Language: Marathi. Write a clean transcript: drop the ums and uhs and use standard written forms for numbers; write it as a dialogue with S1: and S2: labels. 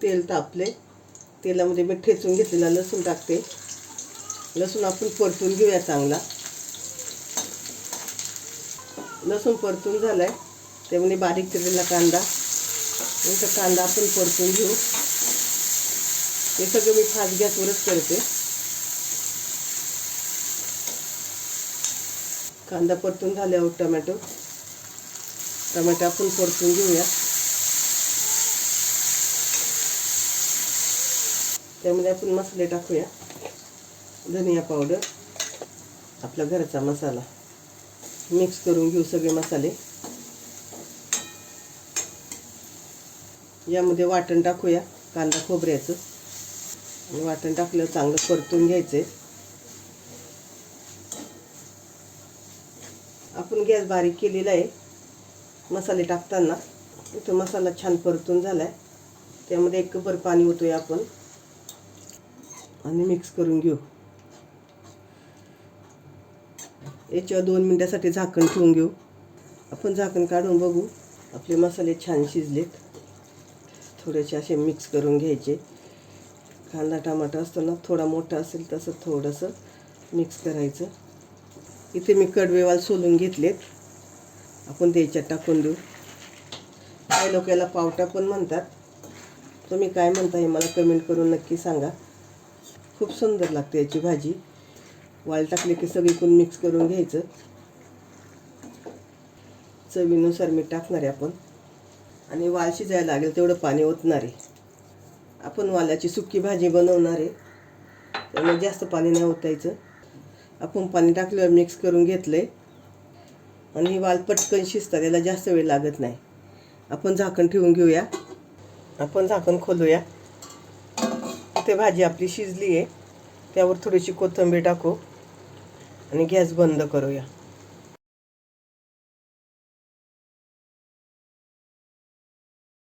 S1: तेल तापले, तेलामध्ये मी ठेचून घेतलेला लसूण टाकते. लसूण आपण परतून घेऊया चांगला. लसूण परतून झालाय, त्यामध्ये बारीक चिरलेला कांदा, नंतर कांदा आपण परतून घेऊ. हे सगळं मी फास्ट गॅसवरच करते. कांदा परतून झाल्यावर टोमॅटो आपण परतून घेऊया. त्यामध्ये आपण मसाले टाकूया. धनिया पावडर, आपला घरचा मसाला, मिक्स करून घेऊ सगळे मसाले. यामध्ये वाटण टाकूया कांदा खोबऱ्याचं. आणि वाटण टाकलं चांगलं परतून घ्यायचे. आपण गॅस बारीक केलेला आहे मसाले टाकताना. इथं मसाला छान परतून झालाय. त्यामध्ये 1 कप पाणी ओतूया आपण आणि मिक्स करून घेऊ. याच्यावर 2 मिनिटासाठी झाकण ठेवून घेऊ. आपण झाकण काढून बघू. आपले मसाले छान शिजलेत. थोडेसे असे मिक्स करून घ्यायचे. कांदा टमाटर असतो ना, थोडा मोठा असेल तसं थोडंसं मिक्स करायचं. इथे मी कडवेवाल सोलून घेतलेत. आपण त्याच्यात टाकून देऊ. काही लोक याला पावटा पण म्हणतात. तुम्ही काय म्हणता हे मला कमेंट करून नक्की सांगा. खूप सुंदर लागते याची भाजी. वाल टाकले की सगळीकडून मिक्स करून घ्यायचं. चवीनुसार मीठ टाकणार आहे आपण. आणि वाल शिजायला लागेल तेवढं पाणी ओतणार आहे. आपण वालाची सुकी भाजी बनवणार आहे, त्यामुळे जास्त पाणी नाही ओतायचं. आपण पाणी टाकल्यावर मिक्स करून घेतलं आहे. आणि ही वाल पटकन शिजतात, याला जास्त वेळ लागत नाही. आपण झाकण ठेवून घेऊया. आपण झाकण खोलूया. इथे भाजी आपली शिजली आहे. त्यावर थोडीशी कोथिंबीर टाकू आणि गॅस बंद करूया.